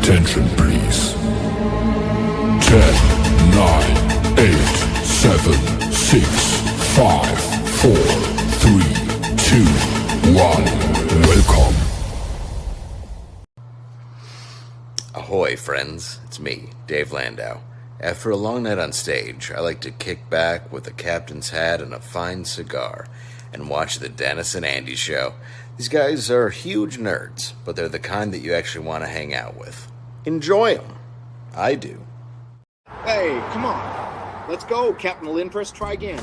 Attention, please. 10, 9, 8, 7, 6, 5, 4, 3, 2, 1. Welcome. Ahoy, friends. It's me, Dave Landau. After a long night on stage, I like to kick back with a captain's hat and a fine cigar and watch the Dennis and Andy show. These guys are huge nerds, but they're the kind that you actually want to hang out with. Enjoy them. I do. Hey, come on. Let's go, Captain Lilineth. Try again.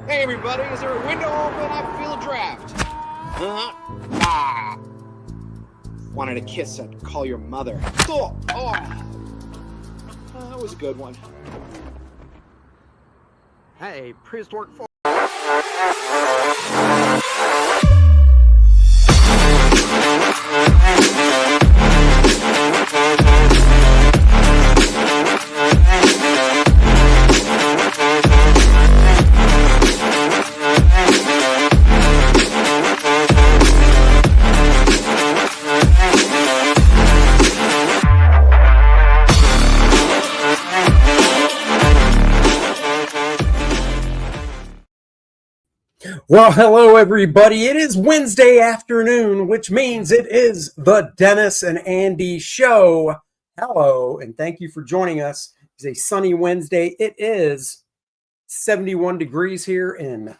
Hey, everybody, is there a window open? I feel a draft. Wanted a kiss, I'd call your mother. That was a good one. Hey, prehistoric. Well, hello, everybody. It is Wednesday afternoon, which means it is the Dennis and Andy Show. Hello, and thank you for joining us. It's a sunny Wednesday. It is 71 degrees here in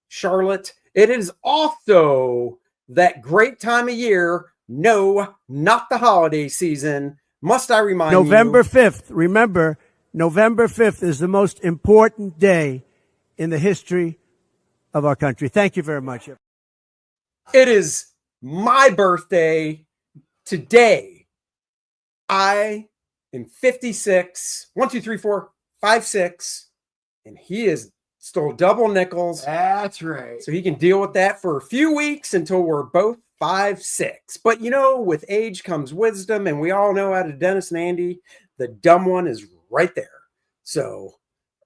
Charlotte. It is also that great time of year. No, not the holiday season. Must I remind you? November 5th. Remember, November 5th is the most important day in the history of our country. Thank you very much. It is my birthday today. I am 56. 1, 2, 3, 4, 5, 6. And he is stole double nickels. That's right. So he can deal with that for a few weeks until we're both 5, 6. But you know, with age comes wisdom, and we all know out of Dennis and Andy, the dumb one is right there. So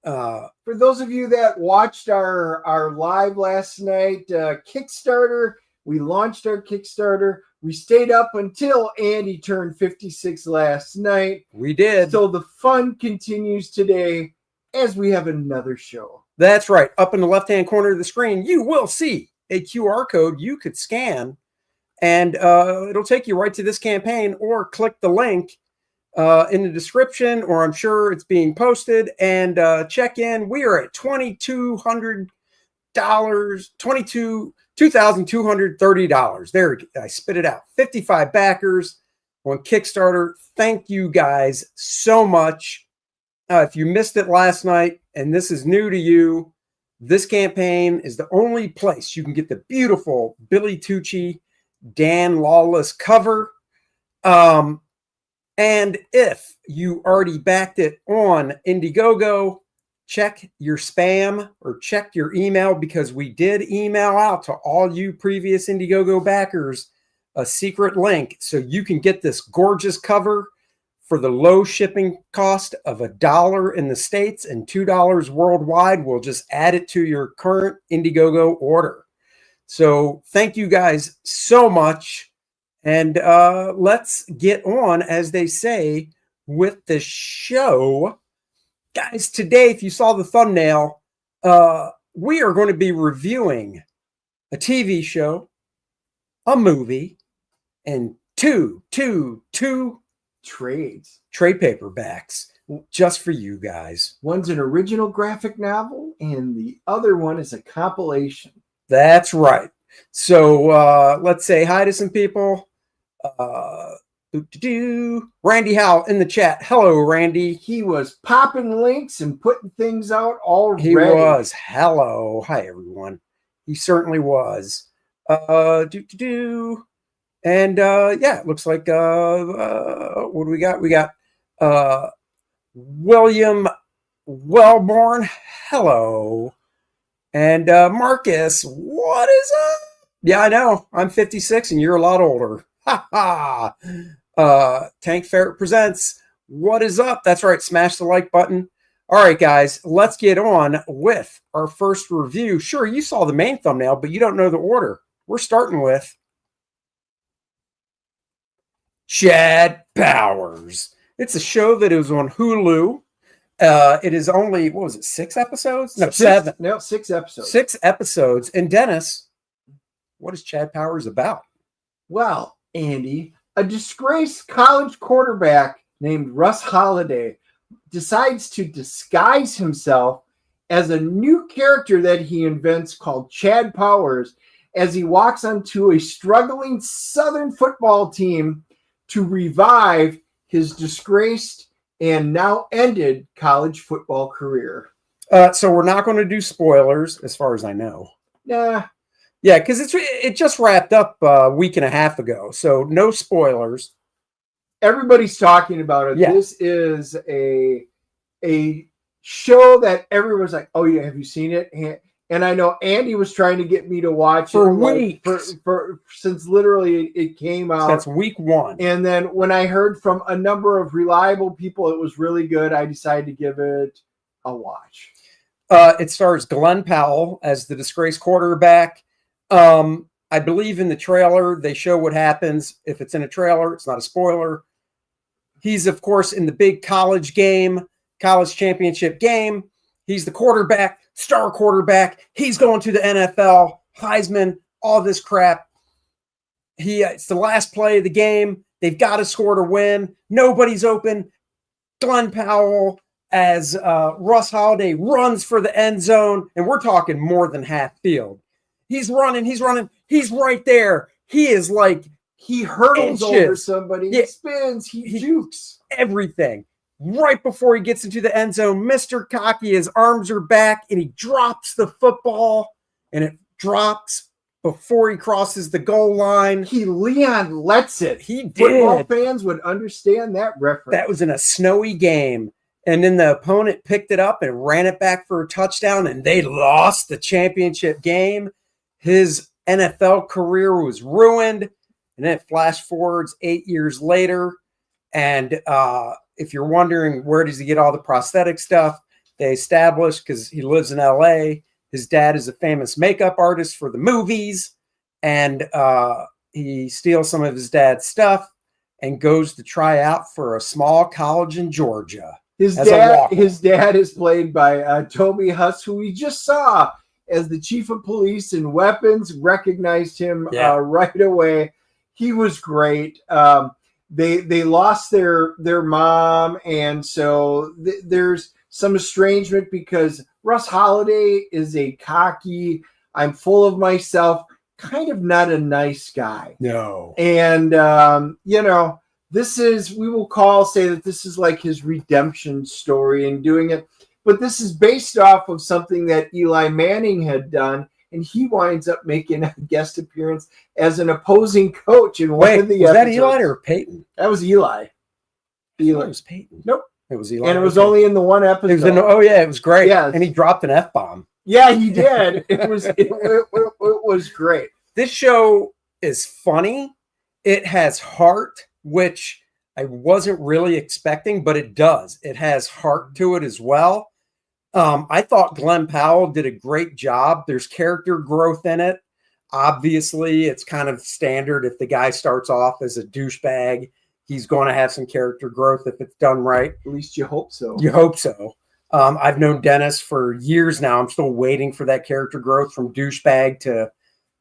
for those of you that watched our live last night, Kickstarter, we launched our Kickstarter. We stayed up until Andy turned 56 last night. We did. So the fun continues today as we have another show. That's right. Up in the left-hand corner of the screen, you will see a QR code you could scan, and it'll take you right to this campaign, or click the link in the description, or I'm sure it's being posted, and check in. We are at $2,230. There, I spit it out. 55 backers on Kickstarter. Thank you guys so much. If you missed it last night and this is new to you, this campaign is the only place you can get the beautiful Billy Tucci, Dan Lawless cover. And if you already backed it on Indiegogo, check your spam or check your email, because we did email out to all you previous Indiegogo backers a secret link so you can get this gorgeous cover for the low shipping cost of $1 in the States and $2 worldwide. We'll just add it to your current Indiegogo order. So thank you guys so much. And let's get on, as they say, with the show. Guys, today, if you saw the thumbnail, we are going to be reviewing a TV show, a movie, and two trade paperbacks just for you guys. One's an original graphic novel, and the other one is a compilation. That's right. So let's say hi to some people. Randy Howell in the chat. Hello, Randy. He was popping links and putting things out already. He was. Hello. Hi, everyone. He certainly was. And yeah, it looks like what do we got? We got William Wellborn. Hello. And Marcus, what is up? Yeah, I know. I'm 56 and you're a lot older. Ha ha. Tank Ferret presents What Is Up? That's right. Smash the like button. All right, guys, let's get on with our first review. Sure, you saw the main thumbnail, but you don't know the order. We're starting with Chad Powers. It's a show that is on Hulu. It is only, what was it, 6 episodes? No, 7. No, 6 episodes. 6 episodes. And Dennis, what is Chad Powers about? Well, Andy, a disgraced college quarterback named Russ Holiday decides to disguise himself as a new character that he invents called Chad Powers as he walks onto a struggling Southern football team to revive his disgraced and now ended college football career. So we're not going to do spoilers, as far as I know. Nah. Yeah, because it just wrapped up a week and a half ago, so no spoilers. Everybody's talking about it. Yeah. This is a show that everyone's like, "Oh yeah, have you seen it?" And I know Andy was trying to get me to watch for it weeks, for since literally it came out. That's week 1. And then when I heard from a number of reliable people it was really good, I decided to give it a watch. It stars Glenn Powell as the disgraced quarterback. I believe in the trailer they show what happens. If it's in a trailer, it's not a spoiler. He's, of course, in the big college championship game. He's the quarterback, star quarterback. He's going to the NFL, Heisman, all this crap. It's the last play of the game. They've got to score to win. Nobody's open. Glenn Powell as Russ Holiday runs for the end zone, and we're talking more than half field. He's running. He's right there. He is like, he hurdles over somebody. Yeah. He spins. He jukes. Everything. Right before he gets into the end zone, Mr. Cocky, his arms are back, and he drops the football, and it drops before he crosses the goal line. Leon lets it. He did. Football fans would understand that reference. That was in a snowy game. And then the opponent picked it up and ran it back for a touchdown, and they lost the championship game. His NFL career was ruined. And then it flash forwards 8 years later. And if you're wondering where does he get all the prosthetic stuff, they established, because he lives in LA, his dad is a famous makeup artist for the movies. And he steals some of his dad's stuff and goes to try out for a small college in Georgia. His dad is played by Toby Huss, who we just saw as the chief of police and weapons. Recognized him right away. He was great. They lost their mom, and so there's some estrangement because Russ Holiday is a cocky, I'm full of myself, kind of not a nice guy. No. And we will say that this is like his redemption story and doing it. But this is based off of something that Eli Manning had done, and he winds up making a guest appearance as an opposing coach in one of the was episodes. that Eli or Peyton? That was Eli. It was Peyton. Nope. It was Eli. And it was only in the one episode. It was great. Yeah. And he dropped an F-bomb. Yeah, he did. It was great. This show is funny. It has heart, which I wasn't really expecting, but it does. It has heart to it as well. I thought Glenn Powell did a great job. There's character growth in it. Obviously, it's kind of standard. If the guy starts off as a douchebag, he's going to have some character growth if it's done right. At least you hope so. You hope so. I've known Dennis for years now. I'm still waiting for that character growth from douchebag to,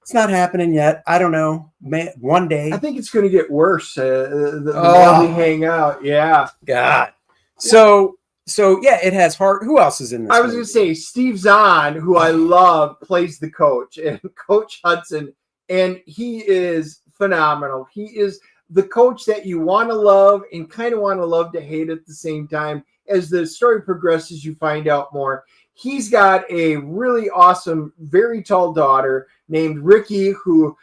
it's not happening yet. I don't know. One day. I think it's going to get worse the more we hang out. Yeah. God. So yeah, it has heart. Who else is in this? I was going to say Steve Zahn, who I love, plays the coach, and Coach Hudson, and he is phenomenal. He is the coach that you want to love and kind of want to love to hate at the same time. As the story progresses, you find out more. He's got a really awesome, very tall daughter named Ricky, who,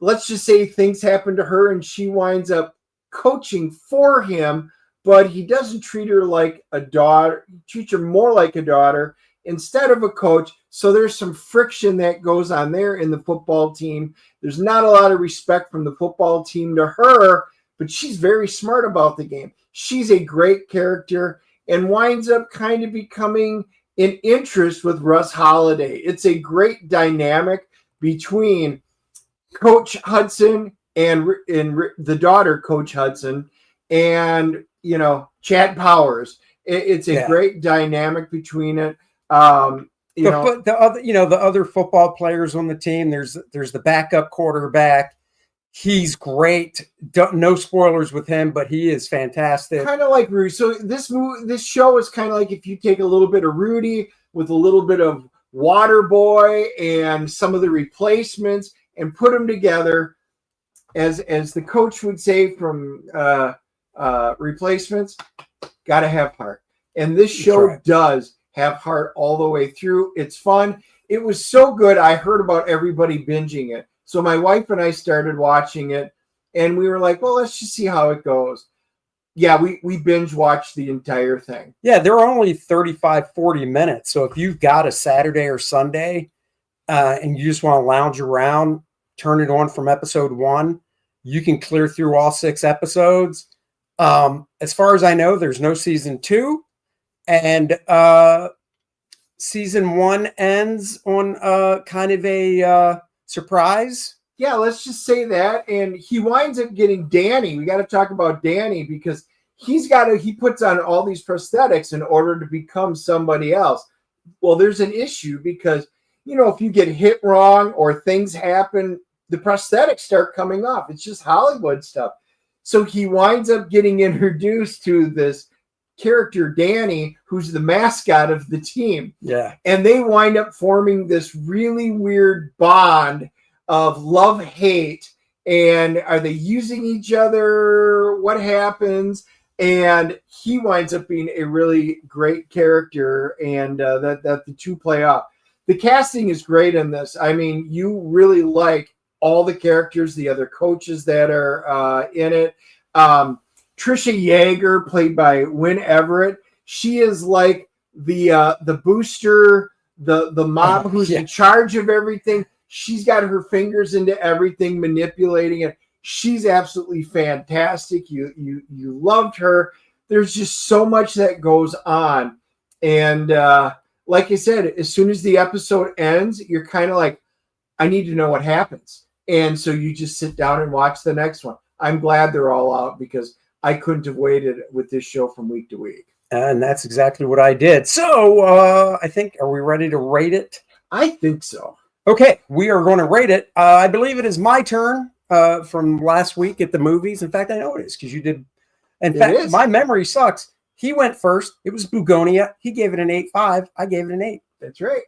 let's just say things happen to her and she winds up coaching for him, but he doesn't treat her like a daughter. He treats her more like a daughter instead of a coach. So there's some friction that goes on there in the football team. There's not a lot of respect from the football team to her, but she's very smart about the game. She's a great character and winds up kind of becoming an interest with Russ Holiday. It's a great dynamic between Coach Hudson and the daughter, Coach Hudson, and Chad Powers. It's a great dynamic between it. The other football players on the team. There's the backup quarterback. He's great. No spoilers with him, but he is fantastic. Kind of like Rudy. So this show is kind of like if you take a little bit of Rudy with a little bit of Waterboy and some of the replacements and put them together, as the coach would say from replacements, got to have heart. And this show does have heart all the way through. It's fun. It was so good. I heard about everybody binging it. So my wife and I started watching it, and we were like, well, let's just see how it goes. Yeah, we binge watched the entire thing. Yeah, they're only 35, 40 minutes. So if you've got a Saturday or Sunday and you just want to lounge around, turn it on from episode 1, you can clear through all 6 episodes. As far as I know, there's no season 2. And season 1 ends on kind of a surprise. Yeah, let's just say that. And he winds up getting Danny. We got to talk about Danny because he puts on all these prosthetics in order to become somebody else. Well, there's an issue because, if you get hit wrong or things happen, the prosthetics start coming off. It's just Hollywood stuff. So he winds up getting introduced to this character, Danny, who's the mascot of the team. Yeah. And they wind up forming this really weird bond of love-hate. And are they using each other? What happens? And he winds up being a really great character, and that the two play off. The casting is great in this. I mean, you really like all the characters, the other coaches that are in it. Trisha Yeager, played by Wynn Everett, she is like the booster, the mom who's in charge of everything. She's got her fingers into everything, manipulating it. She's absolutely fantastic. You loved her. There's just so much that goes on, and like I said, as soon as the episode ends, you're kind of like, I need to know what happens, and so you just sit down and watch the next one. I'm glad they're all out because I couldn't have waited with this show from week to week. And that's exactly what I did. So I think, are we ready to rate it? I think so. Okay, we are going to rate it. I believe it is my turn from last week at the movies. In fact, I know it is because you did. In fact, my memory sucks. He went first. It was Bugonia. He gave it an 8.5. I gave it an 8. That's right.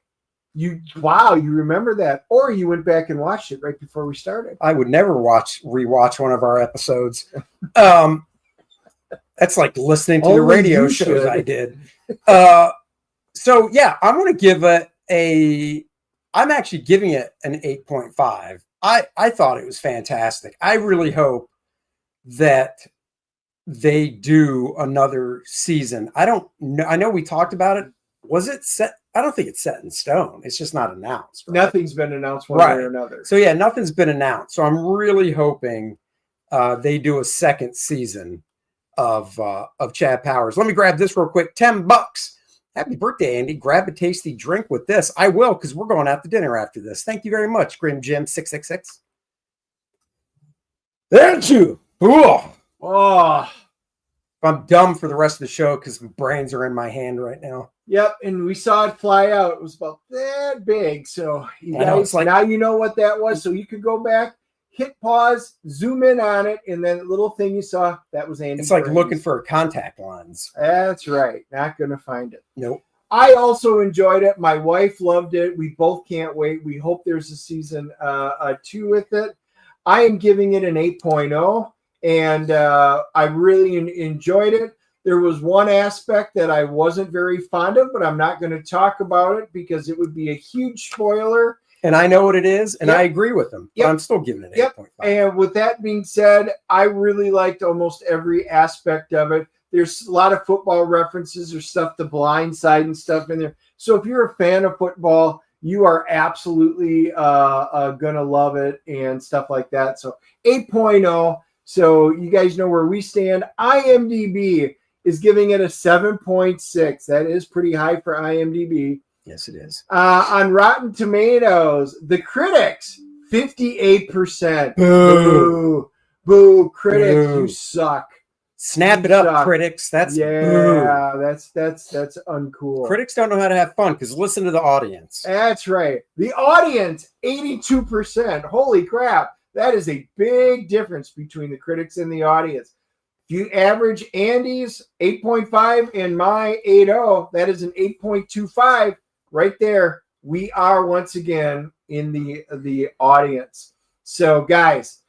You remember that. Or you went back and watched it right before we started. I would never rewatch one of our episodes. That's like listening to the radio shows I did. So yeah, I'm going to give it I'm actually giving it an 8.5. I thought it was fantastic. I really hope that they do another season. I don't know. I know we talked about it. Was it set? I don't think it's set in stone. It's just not announced. Right? Nothing's been announced one way or another. So yeah, nothing's been announced. So I'm really hoping they do a second season of Chad Powers. Let me grab this real quick. $10. Happy birthday, Andy. Grab a tasty drink with this. I will, because we're going out to dinner after this. Thank you very much, Grim Jim 666. Thank you. Oh, I'm dumb for the rest of the show because my brains are in my hand right now. Yep, and we saw it fly out. It was about that big. So you guys, now you know what that was. So you could go back, hit pause, zoom in on it, and then the little thing you saw, that was Andy. It's like looking for a contact lens. That's right. Not going to find it. Nope. I also enjoyed it. My wife loved it. We both can't wait. We hope there's a season 2 with it. I am giving it an 8.0, and I really enjoyed it. There was one aspect that I wasn't very fond of, but I'm not going to talk about it because it would be a huge spoiler. And I know what it is, and I agree with them. But I'm still giving it 8.5. And with that being said, I really liked almost every aspect of it. There's a lot of football references or stuff, the blind side and stuff in there. So if you're a fan of football, you are absolutely going to love it and stuff like that. So 8.0. So you guys know where we stand. IMDb is giving it a 7.6. That is pretty high for IMDb. Yes, it is. On Rotten Tomatoes, the critics, 58%. Boo. Boo. Critics, Boo. you suck. Snap it up, critics. That's yeah, boo. that's uncool. Critics don't know how to have fun because listen to the audience. That's right. The audience, 82%. Holy crap. That is a big difference between the critics and the audience. If you average Andy's 8.5 and my 8.0, that is an 8.25 right there. We are once again in the audience. So guys,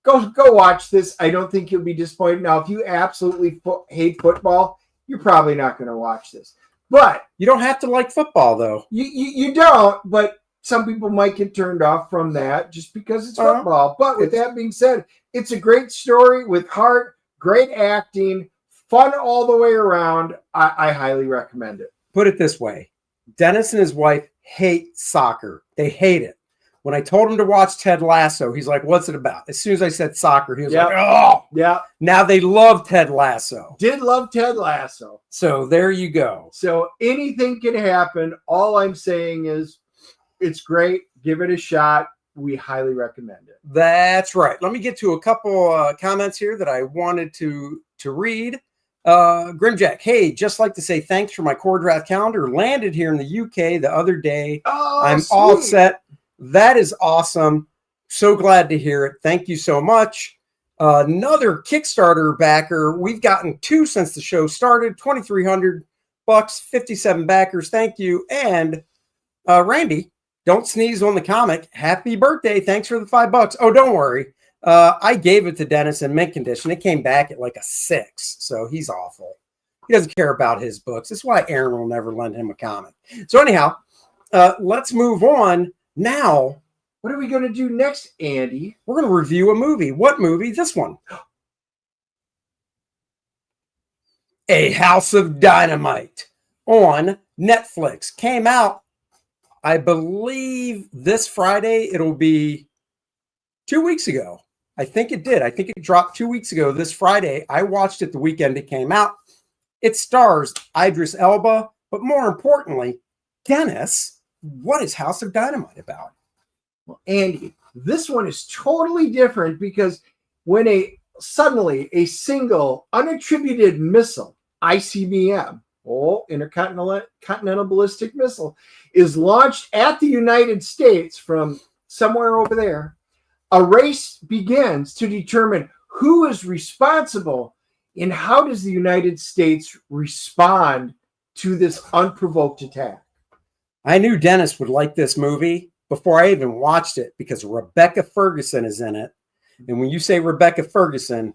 go watch this. I don't think you'll be disappointed. Now, if you absolutely hate football, you're probably not going to watch this. But you don't have to like football, though. You don't, but some people might get turned off from that just because it's football. But with that being said, it's a great story with heart, great acting, fun all the way around. I highly recommend it. Put it this way. Dennis and his wife hate soccer. They hate it. When I told him to watch Ted Lasso, he's like, what's it about? As soon as I said soccer, he was like, oh. Yeah. Now they love Ted Lasso. Did love Ted Lasso. So there you go. So anything can happen. All I'm saying is it's great. Give it a shot. We highly recommend it. That's right. Let me get to a couple comments here that I wanted to read. Grimjack, hey, just like to say thanks for my core draft calendar. Landed here in the UK the other day. Oh, I'm sweet. all set. That is awesome. So glad to hear it. Thank you so much. Another Kickstarter backer. We've gotten 2 since the show started. $2,300, 57 backers. Thank you. And Randy, don't sneeze on the comic. Happy birthday. Thanks for the $5. Oh, don't worry. I gave it to Dennis in mint condition. It came back at like a 6. So he's awful. He doesn't care about his books. That's why Aaron will never lend him a comic. So anyhow, let's move on. Now, what are we going to do next, Andy? We're going to review a movie. What movie? This one. A House of Dynamite on Netflix. Came out, I believe, this Friday. It'll be 2 weeks ago. I think it did. I think it dropped 2 weeks ago this Friday. I watched it the weekend it came out. It stars Idris Elba, but more importantly, Dennis. What is House of Dynamite about? Well, Andy, this one is totally different because when suddenly a single unattributed missile, ICBM, Intercontinental Ballistic Missile, is launched at the United States from somewhere over there, a race begins to determine who is responsible and how does the United States respond to this unprovoked attack. I knew Dennis would like this movie before I even watched it because Rebecca Ferguson is in it. And when you say Rebecca Ferguson,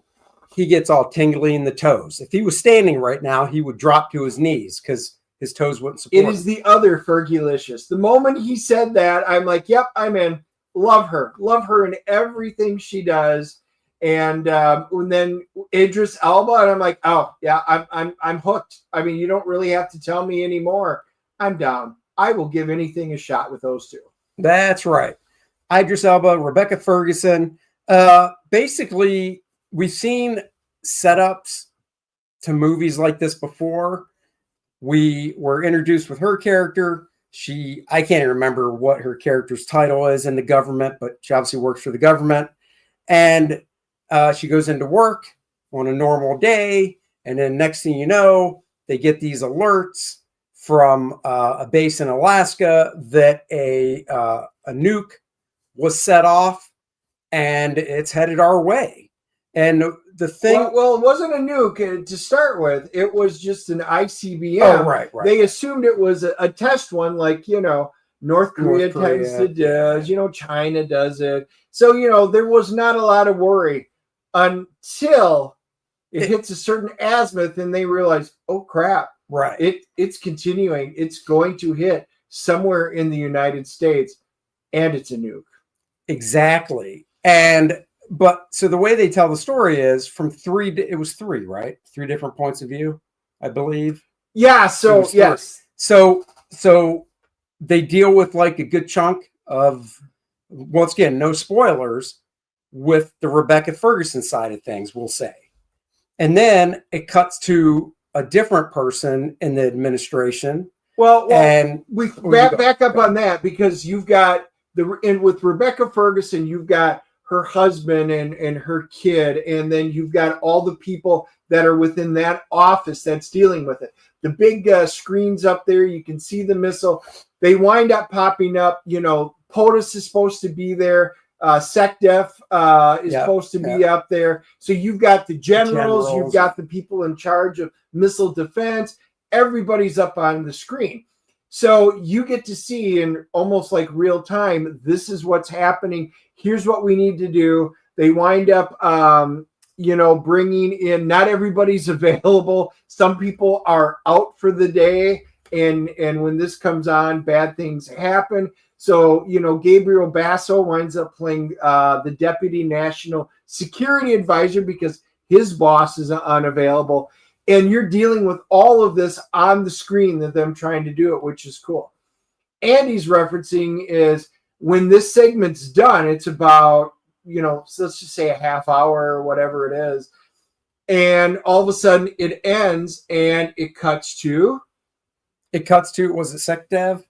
he gets all tingly in the toes. If he was standing right now, he would drop to his knees because his toes wouldn't support it. Is the other Fergulicious. The moment he said that, I'm like, yep, I'm in. Love her. Love her in everything she does. And then Idris Elba, and I'm like, oh, yeah, I'm hooked. I mean, you don't really have to tell me anymore. I'm down. I will give anything a shot with those two. That's right. Idris Elba, Rebecca Ferguson. Basically, we've seen setups to movies like this before. We were introduced with her character. I can't even remember what her character's title is in the government, but she obviously works for the government. And she goes into work on a normal day. And then next thing you know, they get these alerts from a base in Alaska that a nuke was set off and it's headed our way. And the thing... Well, it wasn't a nuke to start with. It was just an ICBM. Oh, right. They assumed it was a test one like, North Korea tends to do, China does it. So, there was not a lot of worry until it hits a certain azimuth and they realize, oh, crap. Right. It's continuing. It's going to hit somewhere in the United States, and it's a nuke. Exactly. So the way they tell the story is from it was 3, right? 3 different points of view, I believe. Yeah. So, yes. So they deal with like a good chunk of, once again, no spoilers, with the Rebecca Ferguson side of things, we'll say. And then it cuts to a different person in the administration. We back up on that because you've got and with Rebecca Ferguson, you've got her husband and her kid, and then you've got all the people that are within that office that's dealing with it. The big screens up there, you can see the missile. They wind up popping up. POTUS is supposed to be there. SecDef is supposed to be up there. So you've got the generals, you've got the people in charge of missile defense. Everybody's up on the screen. So you get to see in almost like real time, this is what's happening. Here's what we need to do. They wind up, bringing in, not everybody's available. Some people are out for the day. And when this comes on, bad things happen. So, Gabriel Basso winds up playing the Deputy National Security Advisor because his boss is unavailable. And you're dealing with all of this on the screen that them trying to do it, which is cool. Andy's referencing is when this segment's done, it's about, so let's just say a half hour or whatever it is. And all of a sudden it ends and it cuts to, was it SecDev,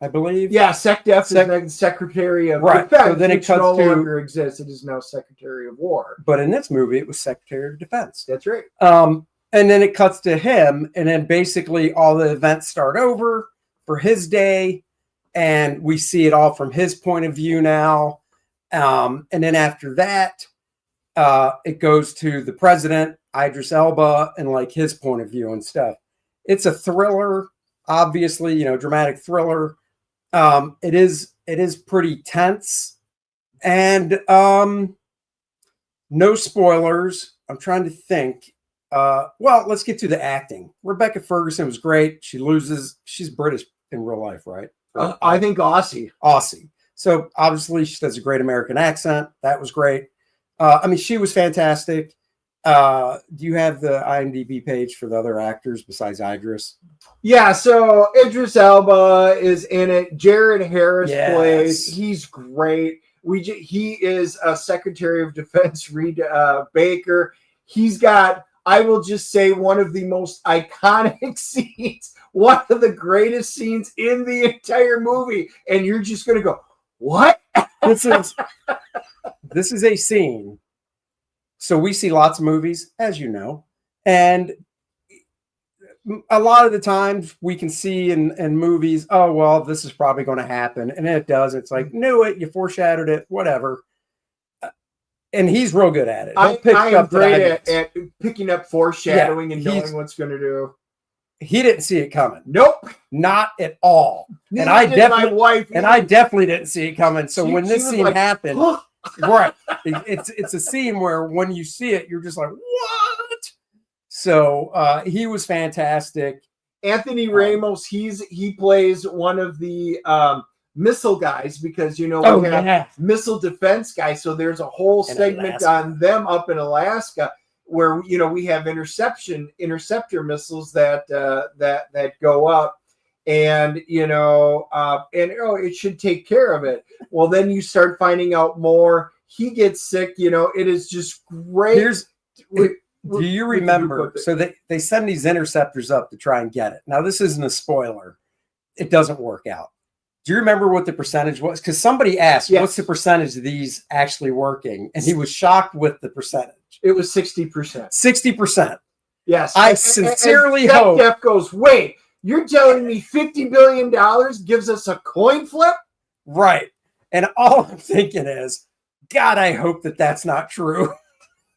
I believe? Yeah, SecDef is the Secretary of Defense, so then it cuts no longer exists. It is now Secretary of War. But in this movie, it was Secretary of Defense. That's right. And then it cuts to him, and then basically all the events start over for his day, and we see it all from his point of view now. And then after that, it goes to the president, Idris Elba, and like his point of view and stuff. It's a thriller, obviously, dramatic thriller. It is pretty tense, and no spoilers. I'm trying to think. Well, let's get to the acting. Rebecca Ferguson was great. She loses. She's British in real life, right? I think Aussie. So obviously she does a great American accent. That was great. She was fantastic. Do you have the IMDb page for the other actors besides Idris? Yeah, so Idris Elba is in it. Jared Harris plays. He's great. He is a Secretary of Defense, Reed Baker. He's got, I will just say, one of the most iconic scenes, one of the greatest scenes in the entire movie. And you're just going to go, what? This is a scene. So we see lots of movies, as you know, and a lot of the times we can see in movies, oh, well, this is probably going to happen. And it does. It's like, knew it, you foreshadowed it, whatever. And he's real good at it. I am great at picking up foreshadowing and knowing what's going to do. He didn't see it coming. Nope. Not at all. Neither did my wife. And I definitely didn't see it coming. So when this scene happened, right. It's a scene where when you see it, you're just like, what? So he was fantastic. Anthony Ramos, he plays one of the missile guys because, we have missile defense guys. So there's a whole segment on them up in Alaska where, we have interceptor missiles that go up. And it should take care of it. Well, then you start finding out more. He gets sick. It is just great. Do you remember? So they send these interceptors up to try and get it. Now, this isn't a spoiler. It doesn't work out. Do you remember what the percentage was? Because somebody asked, what's the percentage of these actually working? And he was shocked with the percentage. It was 60%. 60%. Yes. I sincerely hope. Jeff goes, wait. You're telling me $50 billion gives us a coin flip? Right. And all I'm thinking is, God, I hope that that's not true.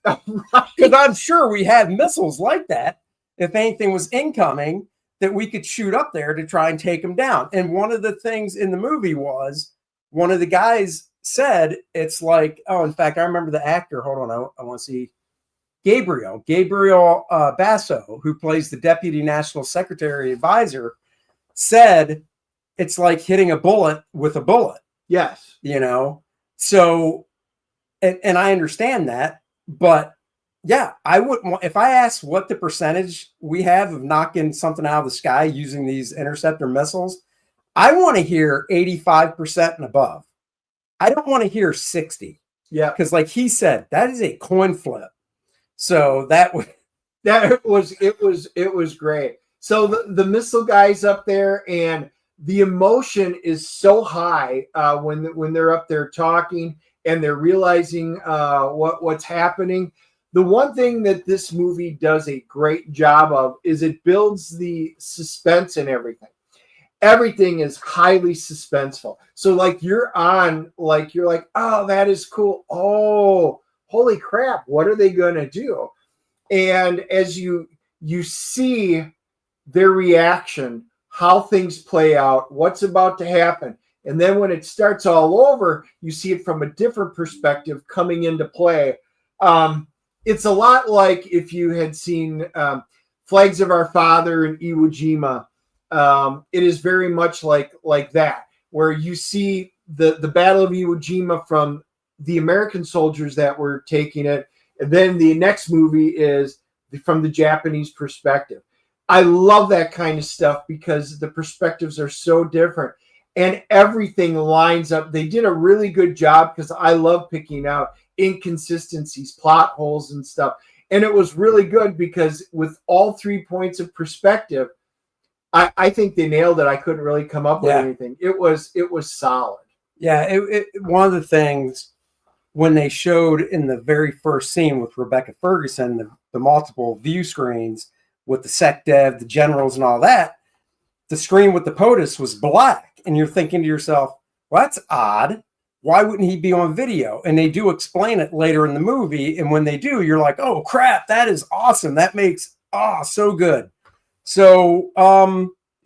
Because I'm sure we have missiles like that, if anything was incoming, that we could shoot up there to try and take them down. And one of the things in the movie was, one of the guys said, it's like, in fact, I remember the actor. Hold on, I want to see. Gabriel Basso, who plays the Deputy National Secretary Advisor, said it's like hitting a bullet with a bullet. Yes. So, and I understand that, but yeah, I wouldn't want, if I asked what the percentage we have of knocking something out of the sky using these interceptor missiles, I want to hear 85% and above. I don't want to hear 60. Yeah. Because like he said, that is a coin flip. So it was great. So the missile guys up there, and the emotion is so high when they're up there talking and they're realizing what's happening. The one thing that this movie does a great job of is it builds the suspense and everything. Everything is highly suspenseful. So like you're like, oh, that is cool. Oh, holy crap, what are they going to do? And as you see their reaction, how things play out, what's about to happen. And then when it starts all over, you see it from a different perspective coming into play. It's a lot like if you had seen Flags of Our Father and Iwo Jima. It is very much like that, where you see the Battle of Iwo Jima from the American soldiers that were taking it. And then the next movie is from the Japanese perspective. I love that kind of stuff because the perspectives are so different and everything lines up. They did a really good job because I love picking out inconsistencies, plot holes and stuff. And it was really good because with all 3 points of perspective, I think they nailed it. I couldn't really come up with anything. It was solid. Yeah, one of the things when they showed in the very first scene with Rebecca Ferguson, the multiple view screens with the sec dev, the generals and all that, the screen with the POTUS was black. And you're thinking to yourself, well, that's odd. Why wouldn't he be on video? And they do explain it later in the movie. And when they do, you're like, oh, crap, that is awesome. That makes, so good. So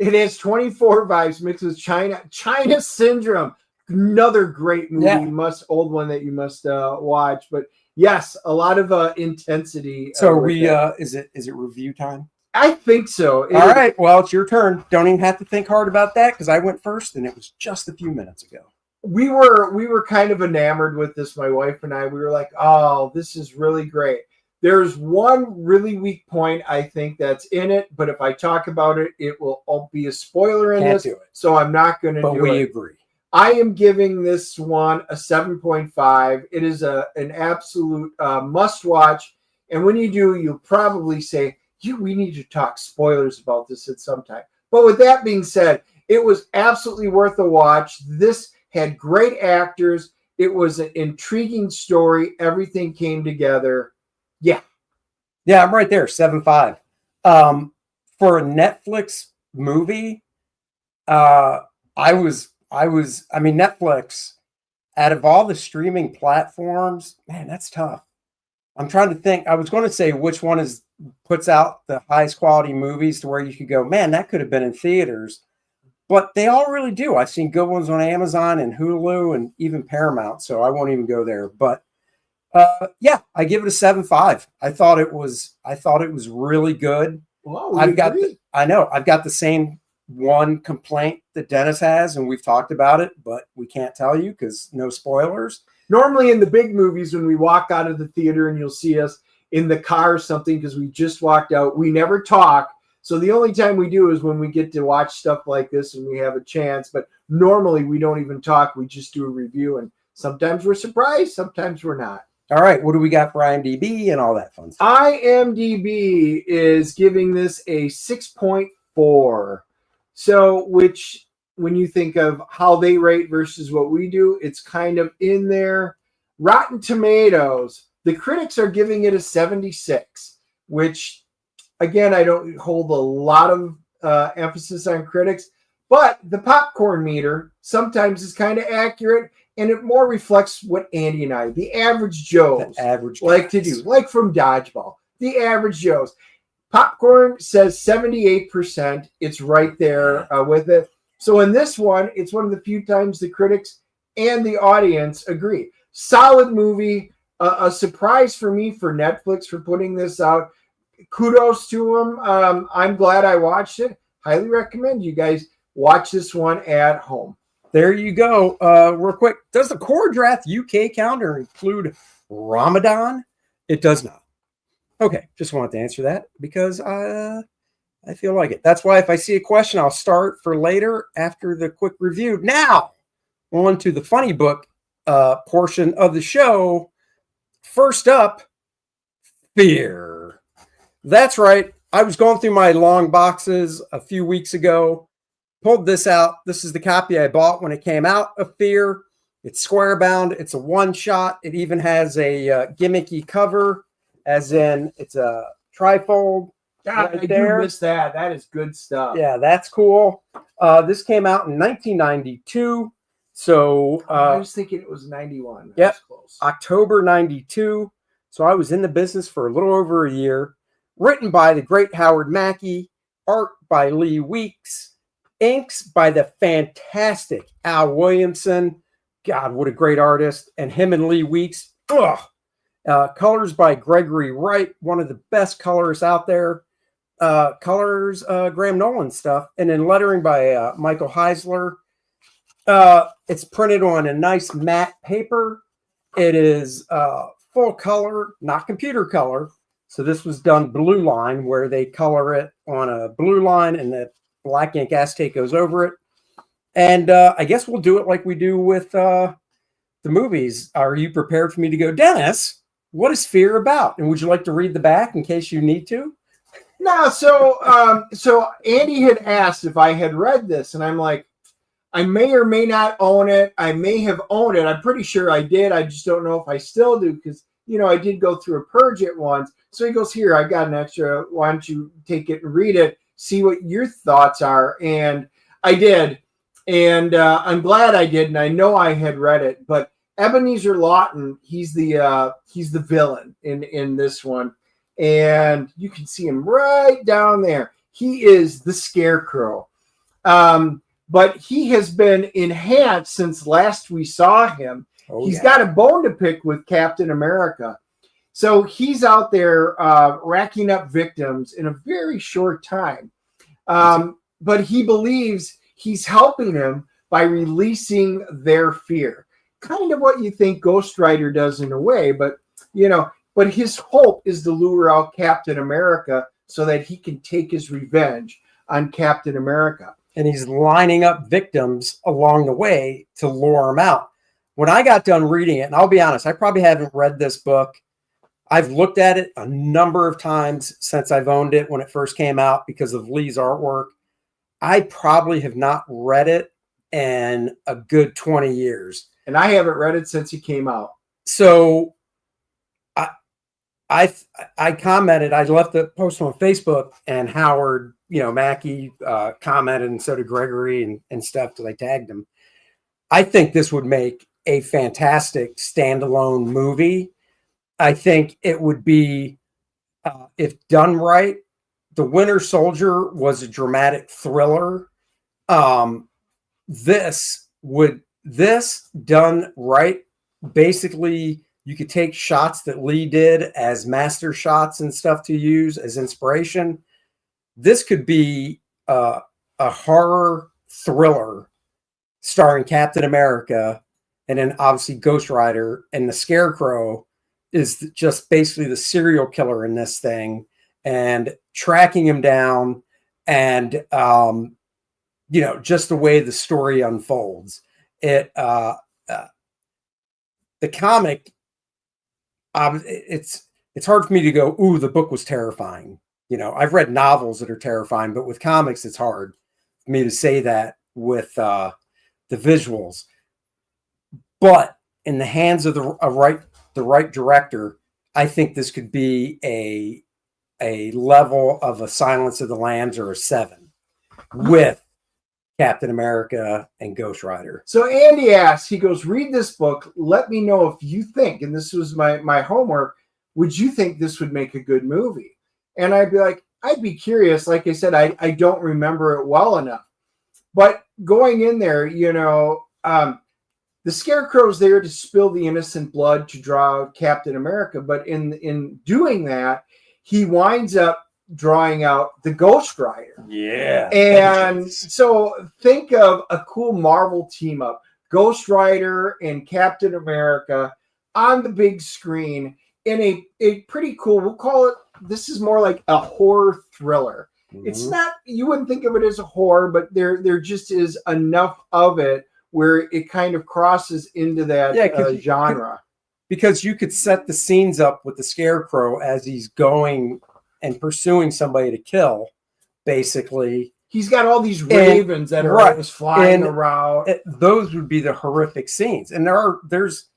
it has 24 vibes mixed with China Syndrome. Another great movie, old one that you must watch. But yes, a lot of intensity. So is it review time? I think so. All right. Well, it's your turn. Don't even have to think hard about that because I went first and it was just a few minutes ago. We were kind of enamored with this, my wife and I. We were like, oh, this is really great. There's one really weak point I think that's in it, but if I talk about it, it will all be a spoiler in this. So I'm not going to do it. But we agree. I am giving this one a 7.5. It is an absolute must watch. And when you do, you'll probably say, we need to talk spoilers about this at some time. But with that being said, it was absolutely worth a watch. This had great actors. It was an intriguing story. Everything came together. Yeah, I'm right there, 7.5. For a Netflix movie, Netflix, out of all the streaming platforms, man, that's tough. I'm trying to think. I was going to say which one puts out the highest quality movies to where you could go, man, that could have been in theaters. But they all really do. I've seen good ones on Amazon and Hulu and even Paramount, so I won't even go there. But I give it a 7.5. I thought it was really good. Well, I've got the same one complaint that Dennis has, and we've talked about it, but we can't tell you because no spoilers. Normally in the big movies, when we walk out of the theater and you'll see us in the car or something because we just walked out, we never talk. So the only time we do is when we get to watch stuff like this and we have a chance. But normally we don't even talk. We just do a review. And sometimes we're surprised. Sometimes we're not. All right. What do we got for IMDb and all that fun stuff? IMDb is giving this a 6.4. So which, when you think of how they rate versus what we do, it's kind of in there. Rotten Tomatoes, the critics are giving it a 76, which, again, I don't hold a lot of emphasis on critics, but the popcorn meter sometimes is kind of accurate, and it more reflects what Andy and I, the average Joes, like to do, like from Dodgeball, the average Joes. Popcorn says 78%. It's right there with it. So in this one, it's one of the few times the critics and the audience agree. Solid movie, a surprise for me for Netflix for putting this out. Kudos to them. I'm glad I watched it. Highly recommend you guys watch this one at home. There you go. Real quick, does the Core Draft UK calendar include Ramadan? It does not. Okay, just wanted to answer that because I feel like it. That's why if I see a question, I'll start for later after the quick review. Now, on to the funny book portion of the show. First up, Fear. That's right. I was going through my long boxes a few weeks ago, pulled this out. This is the copy I bought when it came out of Fear. It's square bound. It's a one shot. It even has a gimmicky cover, as in it's a trifold. God, Right I there. do miss that. That is good stuff. Yeah, that's cool. This came out in 1992. So I was thinking it was 91. Yep. Close. October 92. So I was in the business for a little over a year. Written by the great Howard Mackey. Art by Lee Weeks. Inks by the fantastic Al Williamson. God, what a great artist. And him and Lee Weeks. Colors by Gregory Wright, one of the best colorists out there. Colors, Graham Nolan stuff. And then lettering by Michael Heisler. It's printed on a nice matte paper. It is full color, not computer color. So this was done blue line, where they color it on a blue line and the black ink acetate goes over it. And I guess we'll do it like we do with the movies. Are you prepared for me to go, Dennis, what is Fear about? And would you like to read the back in case you need to? No, so Andy had asked if I had read this, and I'm like, I may or may not own it. I may have owned it. I'm pretty sure I did. I just don't know if I still do, because, you know, I did go through a purge at once. So he goes, here, I got an extra. Why don't you take it and read it, see what your thoughts are? And I did. And I'm glad I did. And I know I had read it. But Ebenezer Lawton, he's the villain in this one. And you can see him right down there. He is the Scarecrow. But he has been enhanced since last we saw him. He's got a bone to pick with Captain America. So he's out there racking up victims in a very short time. But he believes he's helping them by releasing their fear. Kind of what you think Ghost Rider does in a way, but his hope is to lure out Captain America so that he can take his revenge on Captain America. And he's lining up victims along the way to lure them out. When I got done reading it, and I'll be honest, I probably haven't read this book. I've looked at it a number of times since I've owned it when it first came out because of Lee's artwork. I probably have not read it in a good 20 years. And I haven't read it since it came out. So I commented, I left the post on Facebook, and Howard, Mackey commented, and so did Gregory and stuff, because I tagged him. I think this would make a fantastic standalone movie. I think it would be, if done right, The Winter Soldier was a dramatic thriller. This done right, basically, you could take shots that Lee did as master shots and stuff to use as inspiration. This could be a horror thriller starring Captain America, and then obviously Ghost Rider, and the Scarecrow is just basically the serial killer in this thing, and tracking him down, and just the way the story unfolds. The comic, it's hard for me to go, ooh, the book was terrifying. I've read novels that are terrifying, but with comics, it's hard for me to say that with the visuals. But in the hands of the right director, I think this could be a level of a Silence of the Lambs or a 7 with Captain America and Ghost Rider. So Andy asks, he goes, read this book. Let me know if you think, and this was my homework, would you think this would make a good movie? And I'd be like, I'd be curious. Like I said, I don't remember it well enough. But going in there, the Scarecrow's there to spill the innocent blood to draw out Captain America. But in doing that, he winds up drawing out the Ghost Rider. Yeah. And so think of a cool Marvel team up. Ghost Rider and Captain America on the big screen in a pretty cool, we'll call it, this is more like a horror thriller. Mm-hmm. It's not, you wouldn't think of it as a horror, but there just is enough of it where it kind of crosses into that genre. Because you could set the scenes up with the Scarecrow as he's going and pursuing somebody to kill, basically. he's got all these ravens that are always flying around. Those would be the horrific scenes. And there's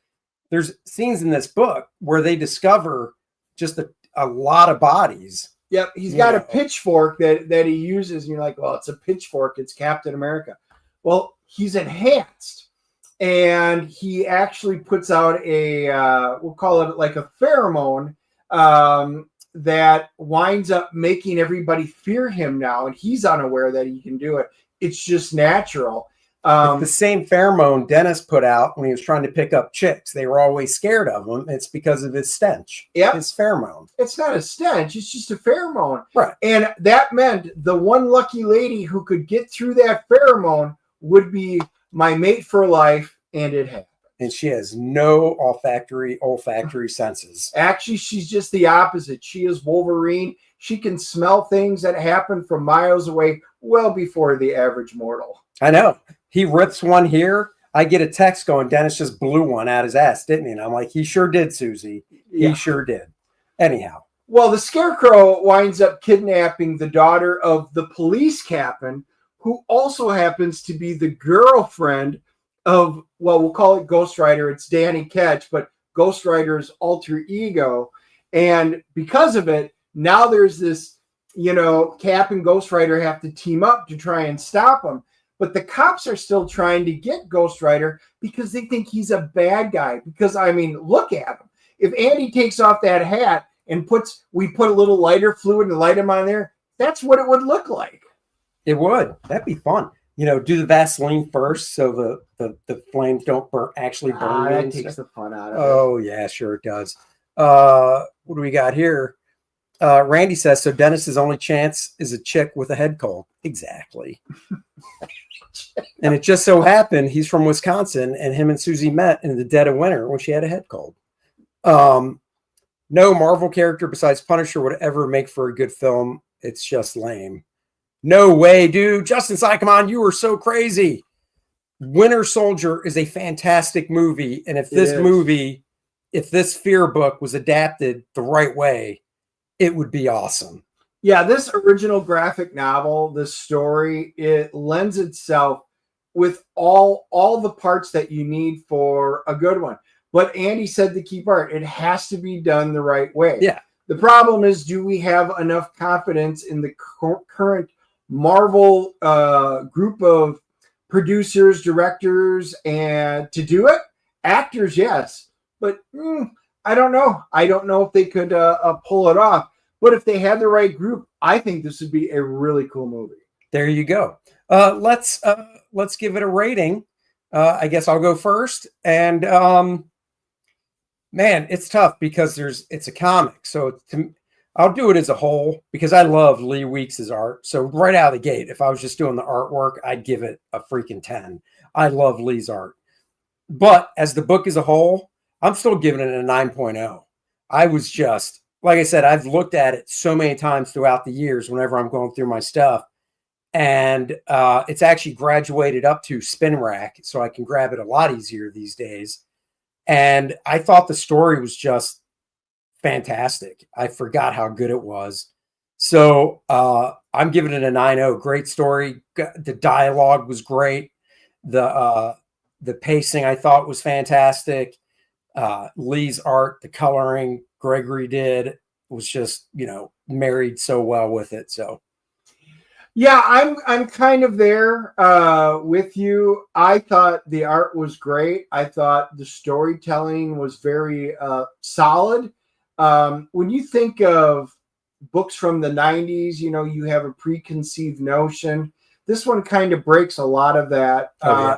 scenes in this book where they discover just a lot of bodies. Yep, he's got a pitchfork that he uses, and you're like, well, it's a pitchfork, it's Captain America. Well, he's enhanced, and he actually puts out a we'll call it like a pheromone that winds up making everybody fear him now, and he's unaware that he can do it. It's just natural. It's the same pheromone Dennis put out when he was trying to pick up chicks. They were always scared of him. It's because of his stench. Yeah, his pheromone. It's not a stench. It's just a pheromone. Right. And that meant the one lucky lady who could get through that pheromone would be my mate for life, and it happened. And she has no olfactory senses. Actually, she's just the opposite. She is Wolverine. She can smell things that happen from miles away well before the average mortal. I know. He rips one here. I get a text going, Dennis just blew one out his ass, didn't he? And I'm like, he sure did, Susie. He sure did. Anyhow. Well, the Scarecrow winds up kidnapping the daughter of the police captain, who also happens to be the girlfriend of, well, we'll call it Ghost Rider. It's Danny Ketch, but Ghost Rider's alter ego. And because of it, now there's this, Cap and Ghost Rider have to team up to try and stop him. But the cops are still trying to get Ghost Rider because they think he's a bad guy. Because, I mean, look at him. If Andy takes off that hat and we put a little lighter fluid and light him on there, that's what it would look like. It would. That'd be fun. Do the Vaseline first so the flames don't actually burn. That takes the fun out of it. Oh, yeah, sure it does. What do we got here? Randy says, so Dennis's only chance is a chick with a head cold. Exactly. And it just so happened he's from Wisconsin, and him and Susie met in the dead of winter when she had a head cold. No Marvel character besides Punisher would ever make for a good film. It's just lame. No way, dude. Justin Sai, come on. You were so crazy. Winter Soldier is a fantastic movie. And if this Fear book was adapted the right way, it would be awesome. Yeah, this original graphic novel, this story, it lends itself with all the parts that you need for a good one. But Andy said the key part, it has to be done the right way. Yeah. The problem is, do we have enough confidence in the current Marvel group of producers, directors, and to do it? Actors, yes. But I don't know. I don't know if they could pull it off. But if they had the right group, I think this would be a really cool movie. There you go. Let's give it a rating. I guess I'll go first. And man, it's tough because it's a comic. So I'll do it as a whole because I love Lee Weeks' art. So right out of the gate, if I was just doing the artwork, I'd give it a freaking 10. I love Lee's art. But as the book as a whole, I'm still giving it a 9.0. I was just, like I said, I've looked at it so many times throughout the years whenever I'm going through my stuff. And it's actually graduated up to spin rack, so I can grab it a lot easier these days. And I thought the story was just fantastic. I forgot how good it was. So I'm giving it a 9.0. Great story. The dialogue was great. The pacing I thought was fantastic. Lee's art, the coloring Gregory did was just, married so well with it. So yeah, I'm kind of there with you. I thought the art was great. I thought the storytelling was very solid. When you think of books from the 90s, you have a preconceived notion. This one kind of breaks a lot of that.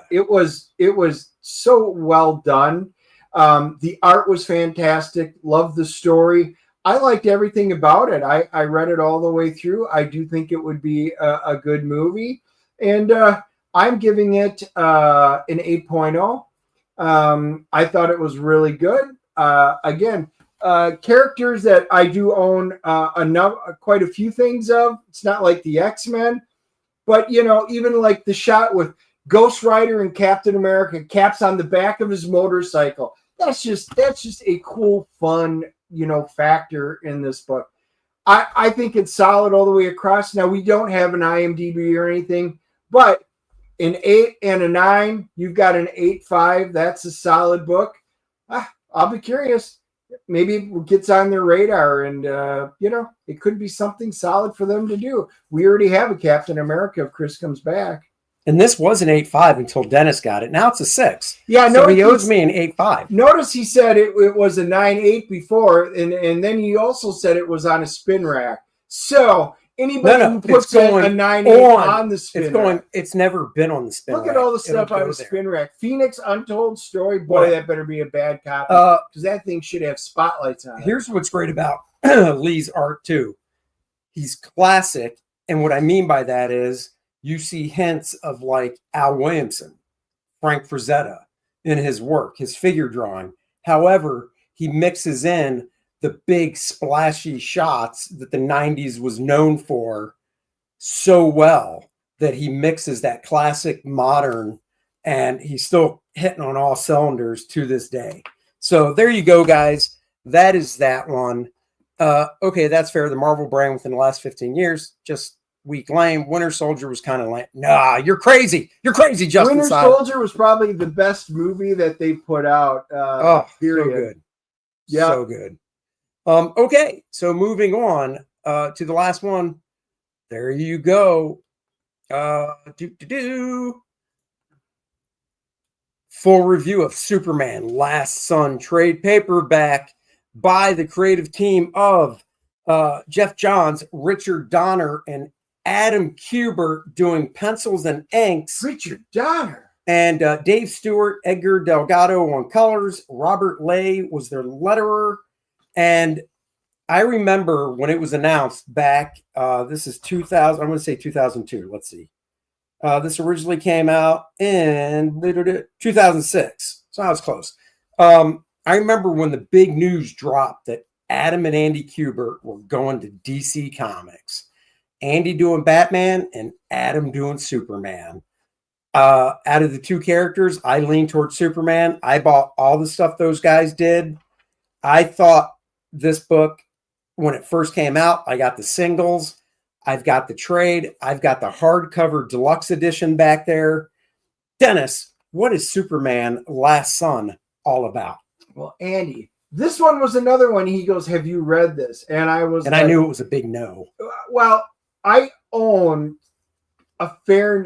It was so well done. The art was fantastic. Loved the story. I liked everything about it. I read it all the way through. I do think it would be a good movie. And I'm giving it an 8.0. I thought it was really good. Again, characters that I do own quite a few things of. It's not like the X-Men. But, even like the shot with Ghost Rider and Captain America, Cap's on the back of his motorcycle. That's just a cool, fun, factor in this book. I think it's solid all the way across. Now, we don't have an IMDb or anything, but an 8 and a 9, you've got an 8.5. That's a solid book. I'll be curious. Maybe it gets on their radar, and it could be something solid for them to do. We already have a Captain America if Chris comes back. And this was an 8.5 until Dennis got it. Now it's a 6. Yeah, so he owes me an 8.5. Notice he said it was a 9.8 before, and then he also said it was on a spin rack. So anybody who puts a 9.8 on the spin rack, it's never been on the spin rack. Look at all the stuff on the spin rack. Phoenix Untold Story. Boy, that better be a bad copy, because that thing should have spotlights on it. Here's what's great about Lee's art too. He's classic, and what I mean by that is you see hints of like Al Williamson, Frank Frazetta in his work, his figure drawing. However, he mixes in the big splashy shots that the 90s was known for so well that he mixes that classic modern, and he's still hitting on all cylinders to this day. So there you go, guys. That is that one. Okay, that's fair. The Marvel brand within the last 15 years, just weak lame. Winter Soldier was kind of lame. Nah, you're crazy. You're crazy, Justin. Winter Soldier was probably the best movie that they put out. Period. So good. Yeah. So good. Okay, so moving on to the last one. There you go. Full review of Superman Last Son trade paperback by the creative team of Jeff Johns, Richard Donner, and Adam Kubert doing pencils and inks. Richard Donner. And Dave Stewart, Edgar Delgado on colors. Robert Lay was their letterer. And I remember when it was announced back, this is 2000, I'm going to say 2002. Let's see. This originally came out in 2006. So I was close. I remember when the big news dropped that Adam and Andy Kubert were going to DC Comics. Andy doing Batman and Adam doing Superman. Out of the two characters, I lean towards Superman. I bought all the stuff those guys did. I thought this book, when it first came out, I got the singles. I've got the trade. I've got the hardcover deluxe edition back there. Dennis, what is Superman Last Son all about? Well, Andy, this one was another one. He goes, "Have you read this?" And I was, I knew it was a big no. Well, I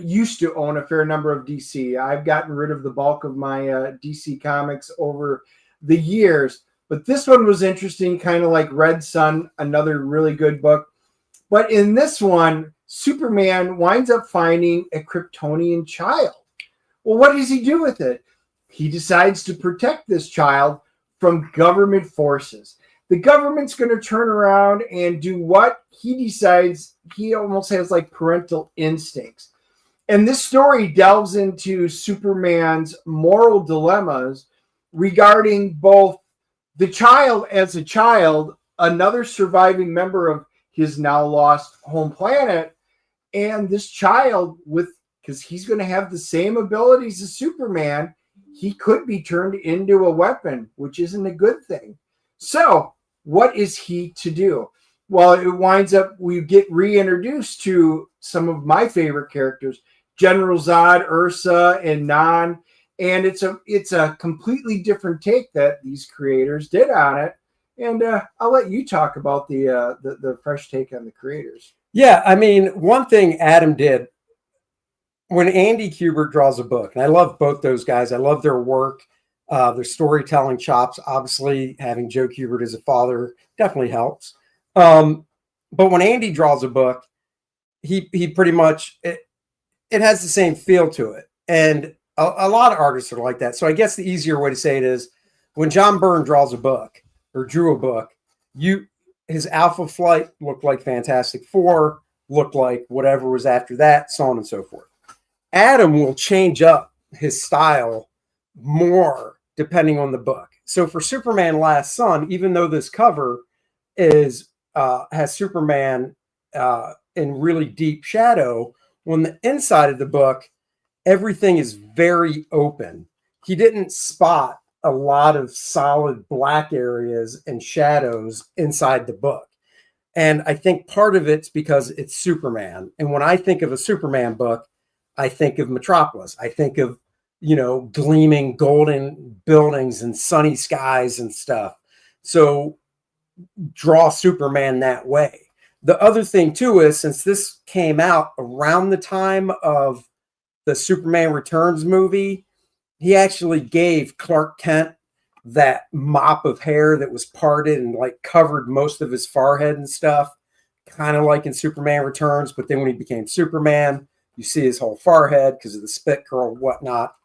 used to own a fair number of DC. I've gotten rid of the bulk of my DC comics over the years, but this one was interesting, kind of like Red Sun, another really good book. But in this one, Superman winds up finding a Kryptonian child. Well, what does he do with it? He decides to protect this child from government forces. The government's going to turn around and do what he decides. He almost has like parental instincts. And this story delves into Superman's moral dilemmas regarding both the child as a child, another surviving member of his now lost home planet, and this child because he's going to have the same abilities as Superman. He could be turned into a weapon, which isn't a good thing. So what is he to do? Well, it winds up, we get reintroduced to some of my favorite characters, General Zod, Ursa, and Nan. And it's a completely different take that these creators did on it. And I'll let you talk about the fresh take on the creators. Yeah, I mean, one thing Adam did, when Andy Kubert draws a book, and I love both those guys. I love their work, their storytelling chops. Obviously, having Joe Kubert as a father definitely helps. But when Andy draws a book, he pretty much, it has the same feel to it. And a lot of artists are like that. So I guess the easier way to say it is when John Byrne draws a book or drew a book, his Alpha Flight looked like Fantastic Four, looked like whatever was after that, so on and so forth. Adam will change up his style more depending on the book. So for Superman Last Son, even though this cover has Superman in really deep shadow, on the inside of the book, everything is very open. He didn't spot a lot of solid black areas and shadows inside the book. And I think part of it's because it's Superman. And when I think of a Superman book, I think of Metropolis. I think of, gleaming golden buildings and sunny skies and stuff. So draw Superman that way. The other thing too is, since this came out around the time of the Superman Returns movie, he actually gave Clark Kent that mop of hair that was parted and like covered most of his forehead and stuff, kind of like in Superman Returns. But then when he became Superman, you see his whole forehead because of the spit curl and whatnot.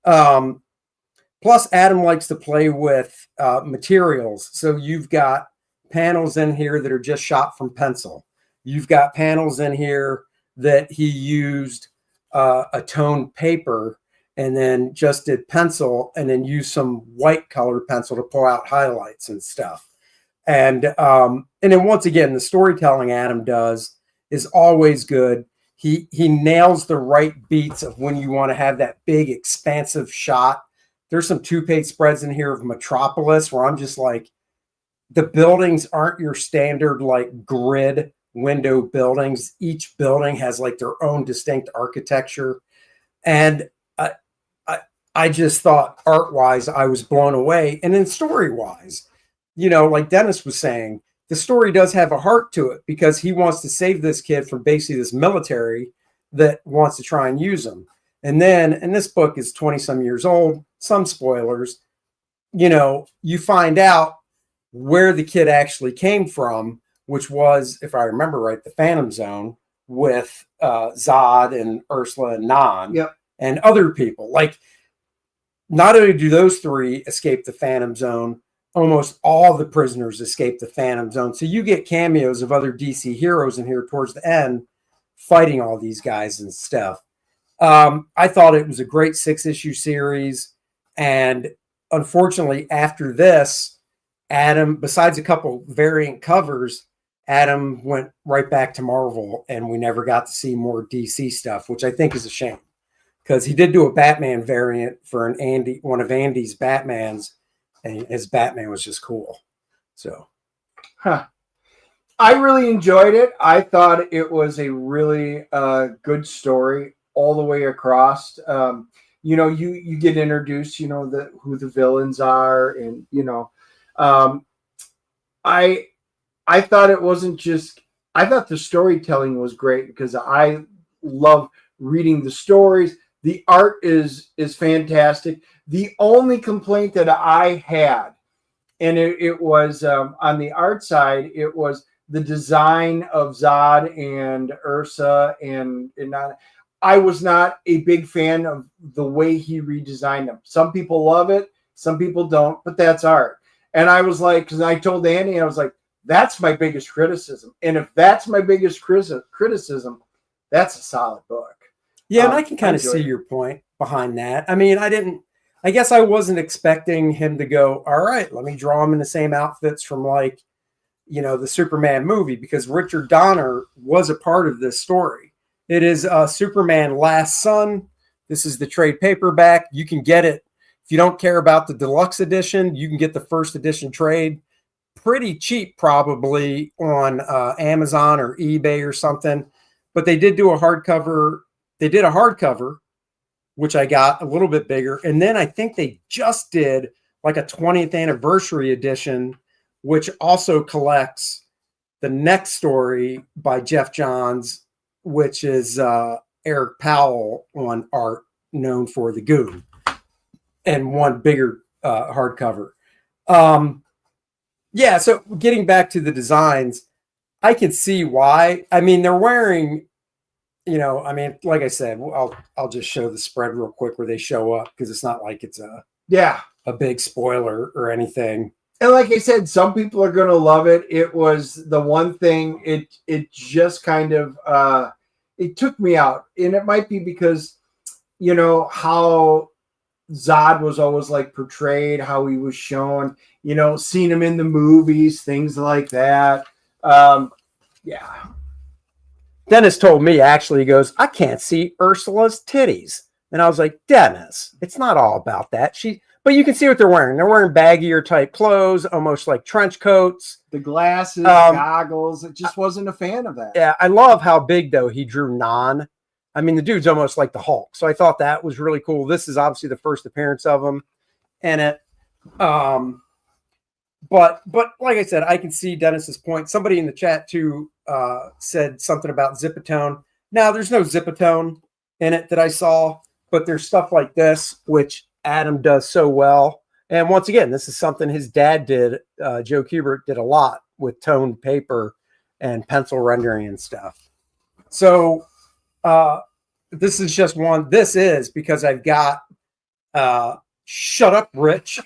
Plus, Adam likes to play with materials. So you've got panels in here that are just shot from pencil. You've got panels in here that he used a toned paper and then just did pencil and then used some white colored pencil to pull out highlights and stuff. And then once again, the storytelling Adam does is always good. He nails the right beats of when you want to have that big expansive shot. There's some 2-page spreads in here of Metropolis where I'm just like, the buildings aren't your standard like grid window buildings. Each building has like their own distinct architecture. And I just thought art-wise, I was blown away. And then story-wise, like Dennis was saying, the story does have a heart to it because he wants to save this kid from basically this military that wants to try and use him. And then, and this book is 20-some years old, some spoilers, you find out where the kid actually came from, which was, if I remember right, the Phantom Zone with Zod and Ursula and Nan and other people. Like, not only do those three escape the Phantom Zone, almost all the prisoners escape the Phantom Zone. So you get cameos of other DC heroes in here towards the end fighting all these guys and stuff. I thought it was a great 6-issue series. And unfortunately, after this, Adam, besides a couple variant covers, Adam went right back to Marvel and we never got to see more DC stuff, which I think is a shame. Because he did do a Batman variant for one of Andy's Batmans, and his Batman was just cool. So, I really enjoyed it. I thought it was a really good story all the way across. You get introduced, who the villains are, and I thought it wasn't just. I thought the storytelling was great because I love reading the stories. The art is fantastic. The only complaint that I had, and it was on the art side, it was the design of Zod and Ursa, and I was not a big fan of the way he redesigned them. Some people love it, some people don't, but that's art. And I was like, because I told Andy, I was like, that's my biggest criticism. And if that's my biggest criticism, that's a solid book. Yeah, and I can kind of see your point behind that. I mean, I guess I wasn't expecting him to go, all right, let me draw him in the same outfits from the Superman movie, because Richard Donner was a part of this story. It is Superman Last Son. This is the trade paperback. You can get it. If you don't care about the deluxe edition, you can get the first edition trade pretty cheap, probably on Amazon or eBay or something. But they did do a hardcover. They did a hardcover, which I got a little bit bigger. And then I think they just did like a 20th anniversary edition, which also collects the next story by Jeff Johns, which is Eric Powell on art, known for The Goon, and one bigger hardcover. Yeah, so getting back to the designs, I can see why. I mean, they're wearing, like I said, I'll just show the spread real quick where they show up, because it's not like it's a big spoiler or anything. And like I said, some people are going to love it. It was the one thing, it just kind of, it took me out. And it might be because, how Zod was always like portrayed, how he was shown, seeing him in the movies, things like that. Yeah. Dennis told me, actually, he goes, I can't see Ursula's titties. And I was like, Dennis, it's not all about that. But you can see what they're wearing. They're wearing baggier type clothes, almost like trench coats. The glasses, goggles. It just wasn't a fan of that. Yeah, I love how big, though, he drew Non. I mean, the dude's almost like the Hulk. So I thought that was really cool. This is obviously the first appearance of him in it. But like I said, I can see Dennis's point. Somebody in the chat, too, said something about Zipatone. Now, there's no Zipatone in it that I saw, but there's stuff like this, which Adam does so well. And once again, this is something his dad did. Joe Kubert did a lot with toned paper and pencil rendering and stuff. So this is just one. This is because I've got Shut Up, Rich.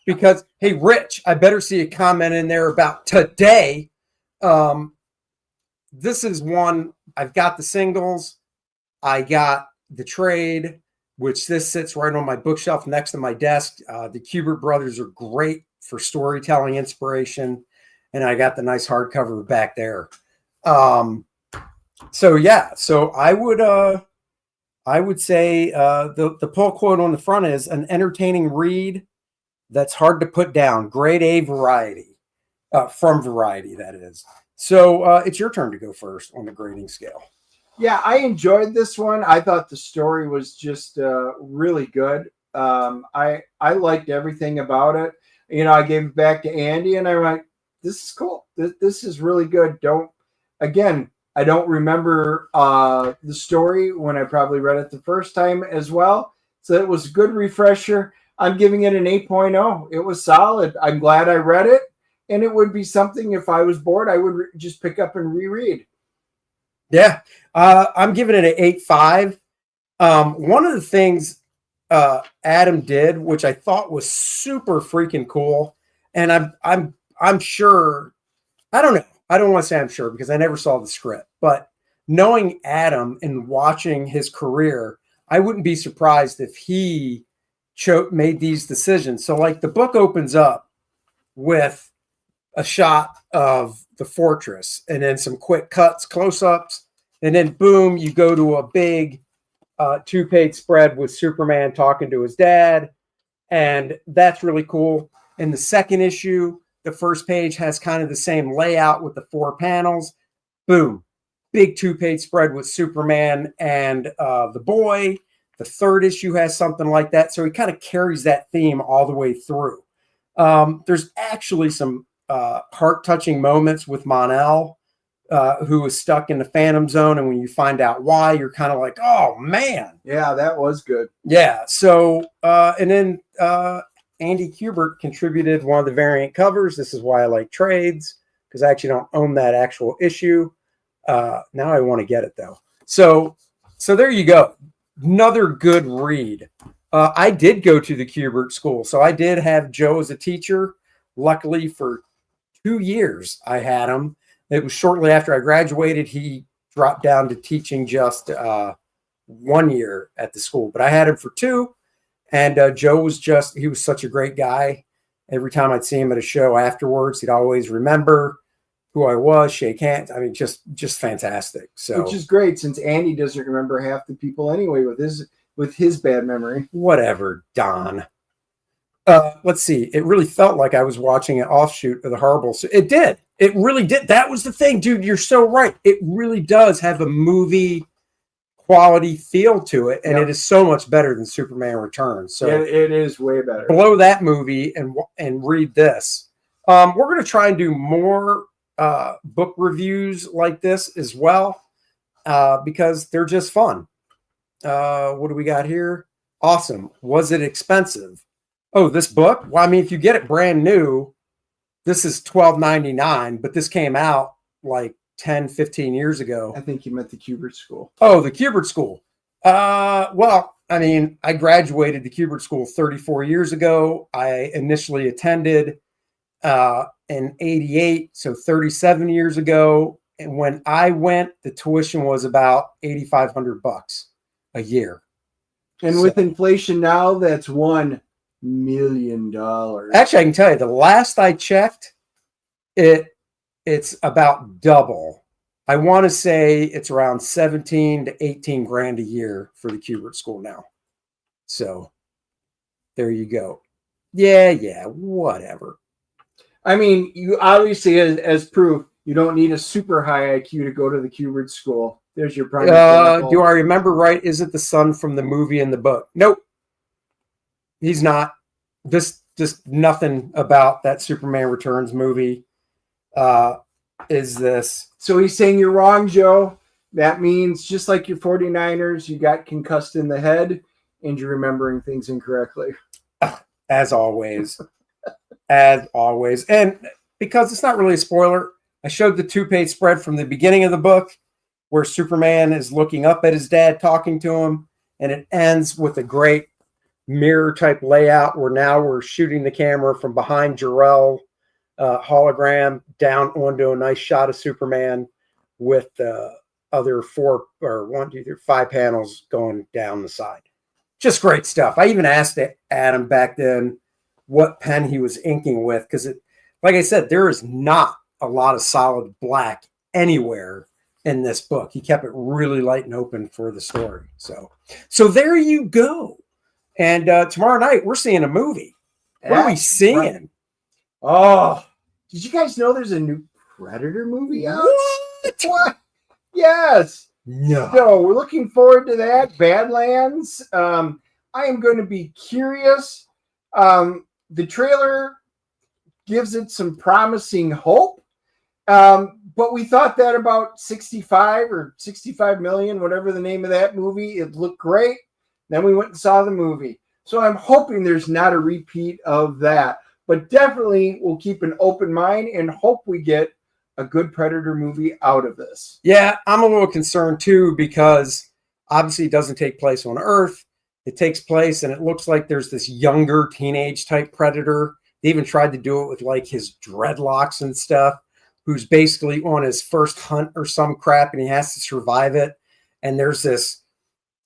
Because, hey, Rich, I better see a comment in there about today. This is one. I've got the singles. I got the trade, which this sits right on my bookshelf next to my desk. The Kubert brothers are great for storytelling inspiration. And I got the nice hardcover back there. So I would say the pull quote on the front is an entertaining read that's hard to put down. Grade A variety, from Variety, that is. So it's your turn to go first on the grading scale. Yeah, I enjoyed this one. I thought the story was just really good. I liked everything about it. You know, I gave it back to Andy, and I went, "This is cool. This is really good." I don't remember the story when I probably read it the first time as well. So it was a good refresher. I'm giving it an 8.0. It was solid. I'm glad I read it, and it would be something if I was bored, I would just pick up and reread. Yeah, I'm giving it an 8.5. One of the things Adam did, which I thought was super freaking cool, and I'm sure, I don't know. I don't want to say I'm sure because I never saw the script, but knowing Adam and watching his career, I wouldn't be surprised if he made these decisions. So like the book opens up with a shot of the fortress and then some quick cuts, close-ups, and then boom, you go to a big 2-page spread with Superman talking to his dad. And that's really cool. In the second issue, the first page has kind of the same layout with the 4 panels. Boom. Big 2-page spread with Superman and the boy. The third issue has something like that. So he kind of carries that theme all the way through. There's actually some heart-touching moments with Mon-El, who was stuck in the Phantom Zone. And when you find out why, you're kind of like, oh, man. Yeah, that was good. Yeah. So, and then Andy Kubert contributed one of the variant covers. This is why I like trades, because I actually don't own that actual issue. Now I want to get it, though. So there you go. Another good read. I did go to the Kubert school, so I did have Joe as a teacher. Luckily, for 2 years, I had him. It was shortly after I graduated. He dropped down to teaching just 1 year at the school, but I had him for 2. And Joe was he was such a great guy. Every time I'd see him at a show afterwards, he'd always remember who I was, shake hands. I mean, just fantastic. So, which is great since Andy doesn't remember half the people anyway with his bad memory. Whatever, Don. Let's see. It really felt like I was watching an offshoot of the Horrible. So it did. It really did. That was the thing, dude. You're so right. It really does have a movie quality feel to it, and It is so much better than Superman Returns. So it is way better. Blow that movie and read this. We're going to try and do more book reviews like this as well, because they're just fun. What do we got here? Awesome. Was it expensive? Oh, this book? Well, I mean, if you get it brand new, this is $12.99, but this came out like 10, 15 years ago. I think you meant the Kubert School. Oh, the Kubert School. Well, I mean, I graduated the Kubert School 34 years ago. I initially attended in 88, so 37 years ago. And when I went, the tuition was about $8,500 a year. And with inflation now, that's $1 million. Actually, I can tell you, the last I checked, it's about double. I want to say it's around 17 to 18 grand a year for the Kubert School now. So there you go. Yeah, whatever. I mean, you obviously, as proof, you don't need a super high IQ to go to the Q-word school. There's your prime example. Do I remember right? Is it the son from the movie and the book? Nope. He's not. This just nothing about that Superman Returns movie is this. So he's saying you're wrong, Joe. That means just like your 49ers, you got concussed in the head and you're remembering things incorrectly. As always. As always. And because it's not really a spoiler, I showed the 2-page spread from the beginning of the book where Superman is looking up at his dad, talking to him, and it ends with a great mirror type layout where now we're shooting the camera from behind Jor-El hologram down onto a nice shot of Superman with the other 5 panels going down the side. Just great stuff. I even asked Adam back then what pen he was inking with, because like I said, there is not a lot of solid black anywhere in this book. He kept it really light and open for the story. So there you go. And tomorrow night we're seeing a movie. What are we seeing? Right. Oh, did you guys know there's a new Predator movie out? What? Yes. No. So we're looking forward to that. Badlands. I am going to be curious. The trailer gives it some promising hope. But we thought that about 65 or 65 million, whatever the name of that movie, it looked great. Then we went and saw the movie. So I'm hoping there's not a repeat of that. But definitely we'll keep an open mind and hope we get a good Predator movie out of this. Yeah, I'm a little concerned too, because obviously it doesn't take place on Earth. It takes place, and it looks like there's this younger teenage type Predator. They even tried to do it with like his dreadlocks and stuff, who's basically on his first hunt or some crap, and he has to survive it. And there's this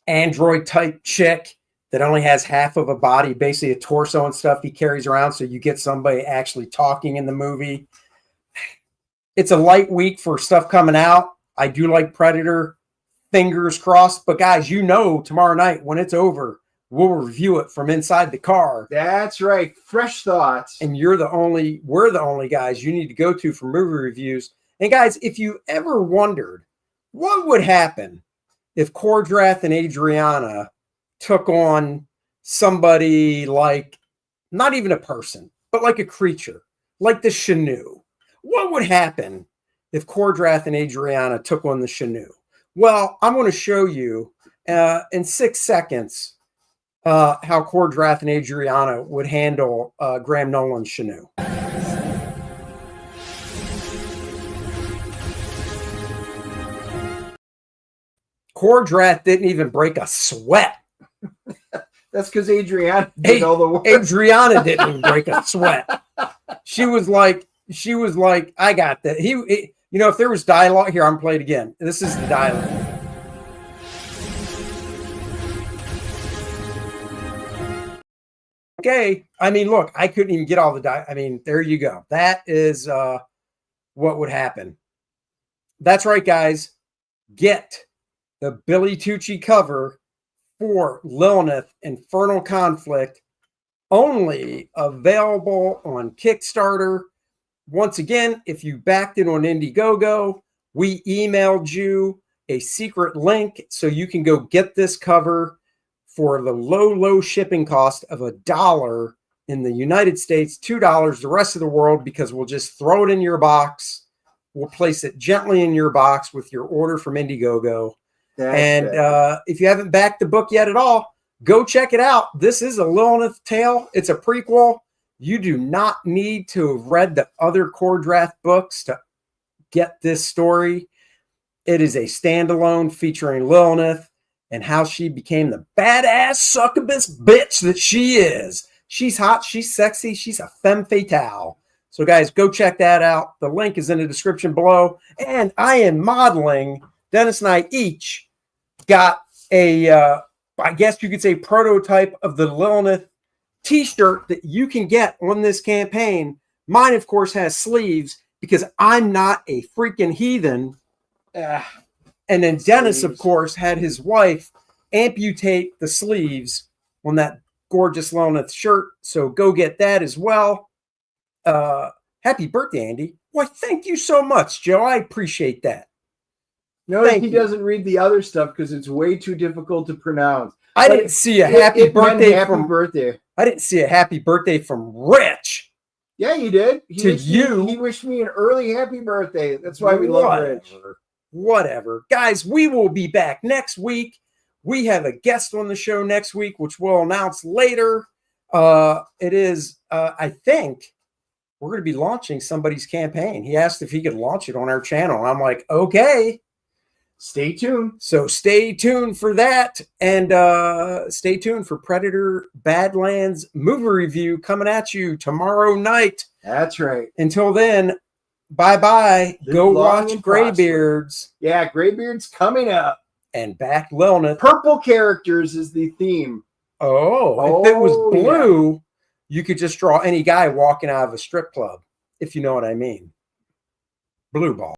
android type chick that only has half of a body, basically a torso and stuff he carries around. So you get somebody actually talking in the movie. It's a light week for stuff coming out. I do like Predator, fingers crossed. But guys, tomorrow night when it's over, we'll review it from inside the car. That's right. Fresh thoughts. And we're the only guys you need to go to for movie reviews. And guys, if you ever wondered what would happen if Kordrath and Adriana took on somebody like, not even a person, but like a creature, like the Shanu, what would happen if Kordrath and Adriana took on the Shanu? Well, I'm going to show you in 6 seconds how Kordrath and Adriana would handle Graham Nolan's Shanu. Kordrath didn't even break a sweat. That's because Adriana did all the work. Adriana didn't even break a sweat. She was like, I got that. If there was dialogue here, I'm playing it again. This is the dialogue. Okay. I mean, look, I couldn't even get all the I mean, there you go. That is what would happen. That's right, guys. Get the Billy Tucci cover for Lilineth Infernal Conflict, only available on Kickstarter. Once again, if you backed it on Indiegogo, we emailed you a secret link so you can go get this cover for the low shipping cost of $1 in the United States, $2 the rest of the world, because we'll just throw it in your box. We'll place it gently in your box with your order from Indiegogo. If you haven't backed the book yet at all, go check it out. This is a Lilineth tale. It's a prequel. You do not need to have read the other Kordrath books to get this story. It is a standalone featuring Lilineth and how she became the badass succubus bitch that she is. She's hot. She's sexy. She's a femme fatale. So guys, go check that out. The link is in the description below. And I am modeling, Dennis and I each got a, I guess you could say, prototype of the Lilineth t-shirt that you can get on this campaign. Mine, of course, has sleeves because I'm not a freaking heathen. And then Dennis, of course, had his wife amputate the sleeves on that gorgeous Lilineth shirt. So go get that as well. Happy birthday, Andy. Why, thank you so much, Joe. I appreciate that. No, he doesn't read the other stuff because it's way too difficult to pronounce. I didn't see a happy birthday from birthday. I didn't see a happy birthday from Rich. Yeah, you did. To you. He wished me an early happy birthday. That's why we love Rich. Whatever. Guys, we will be back next week. We have a guest on the show next week, which we'll announce later. It is, I think, we're going to be launching somebody's campaign. He asked if he could launch it on our channel. And I'm like, okay. Stay tuned. So stay tuned for that. And stay tuned for Predator Badlands movie review coming at you tomorrow night. That's right. Until then, bye-bye. Go watch Graybeards. Yeah, Graybeards coming up. And back Lilineth. Purple characters is the theme. Oh, if it was blue, you could just draw any guy walking out of a strip club, if you know what I mean. Blue ball.